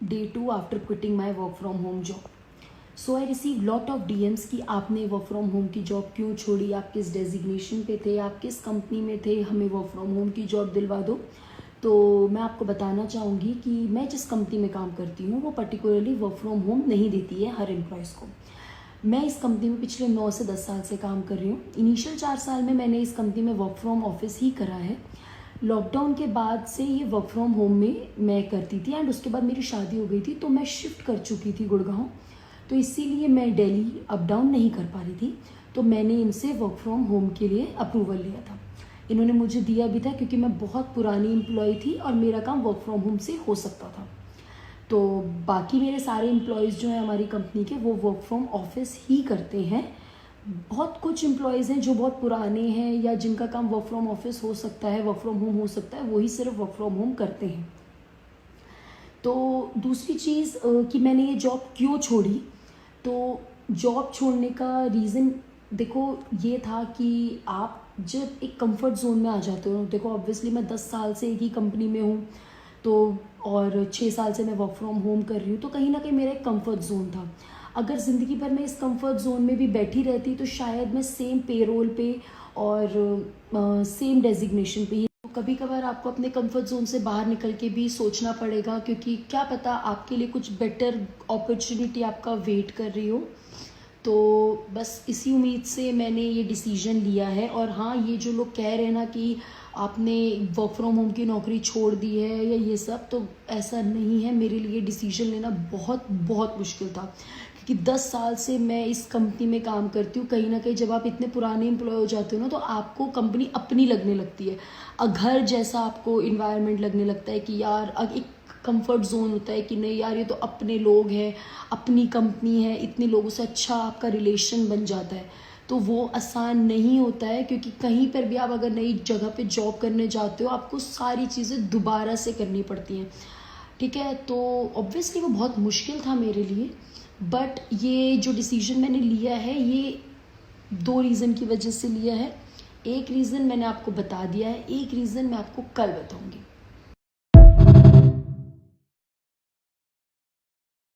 Day 2 after quitting my work from home job. So I received lot of DMs कि आपने work from home की job क्यों छोड़ी, आप किस डेजिग्नेशन पे थे, आप किस कंपनी में थे, हमें वर्क फ्रॉम होम की जॉब दिलवा दो। तो मैं आपको बताना चाहूँगी कि मैं जिस कंपनी में काम करती हूँ वो पर्टिकुलरली वर्क फ्रॉम होम नहीं देती है हर एम्प्लॉयज़ को। मैं इस कंपनी में पिछले 9 से 10 साल से काम कर रही हूँ। इनिशियल 4 साल में मैंने इस कंपनी में वर्क फ्रॉम ऑफिस ही करा है। लॉकडाउन के बाद से ये वर्क फ्रॉम होम में मैं करती थी एंड उसके बाद मेरी शादी हो गई थी, तो मैं शिफ्ट कर चुकी थी गुड़गांव। तो इसीलिए मैं दिल्ली अप डाउन नहीं कर पा रही थी। तो मैंने इनसे वर्क फ्रॉम होम के लिए अप्रूवल लिया था। इन्होंने मुझे दिया भी था क्योंकि मैं बहुत पुरानी एम्प्लॉय थी और मेरा काम वर्क फ्रॉम होम से हो सकता था। तो बाकी मेरे सारे एम्प्लॉयज़ जो हैं हमारी कंपनी के, वो वर्क फ्रॉम ऑफिस ही करते हैं। बहुत कुछ एम्प्लॉयज़ हैं जो बहुत पुराने हैं या जिनका काम वर्क फ्रॉम ऑफिस हो सकता है, वर्क फ्रॉम होम हो सकता है, वही सिर्फ वर्क फ्रॉम होम करते हैं। तो दूसरी चीज़ कि मैंने ये जॉब क्यों छोड़ी, तो जॉब छोड़ने का रीज़न देखो ये था कि आप जब एक कंफर्ट जोन में आ जाते हो, देखो ऑब्वियसली मैं 10 साल से एक ही कंपनी में हूँ, तो और 6 साल से मैं वर्क फ्रॉम होम कर रही हूँ, तो कहीं ना कहीं मेरा एक कंफर्ट जोन था। अगर ज़िंदगी भर मैं इस कंफर्ट जोन में भी बैठी रहती तो शायद मैं सेम पेरोल पे और सेम डेजिग्नेशन पे ही। तो कभी कभार आपको अपने कंफर्ट जोन से बाहर निकल के भी सोचना पड़ेगा, क्योंकि क्या पता आपके लिए कुछ बेटर अपॉर्चुनिटी आपका वेट कर रही हो। तो बस इसी उम्मीद से मैंने ये डिसीजन लिया है। और हाँ, ये जो लोग कह रहे हैं ना कि आपने वर्क फ्रॉम होम की नौकरी छोड़ दी है या ये सब, तो ऐसा नहीं है। मेरे लिए डिसीजन लेना बहुत बहुत मुश्किल था, क्योंकि 10 साल से मैं इस कंपनी में काम करती हूँ। कहीं ना कहीं जब आप इतने पुराने एम्प्लॉय हो जाते हो ना, तो आपको कंपनी अपनी लगने लगती है। घर जैसा आपको इन्वायरमेंट लगने लगता है कि यार एक कंफर्ट जोन होता है कि नहीं यार, ये तो अपने लोग हैं, अपनी कंपनी है, इतने लोगों से अच्छा आपका रिलेशन बन जाता है। तो वो आसान नहीं होता है, क्योंकि कहीं पर भी आप अगर नई जगह पे जॉब करने जाते हो, आपको सारी चीज़ें दोबारा से करनी पड़ती हैं। ठीक है, तो ऑब्वियसली वो बहुत मुश्किल था मेरे लिए। बट ये जो डिसीजन मैंने लिया है, ये 2 रीज़न की वजह से लिया है। एक रीज़न मैंने आपको बता दिया है, एक रीज़न मैं आपको कल बताऊँगी।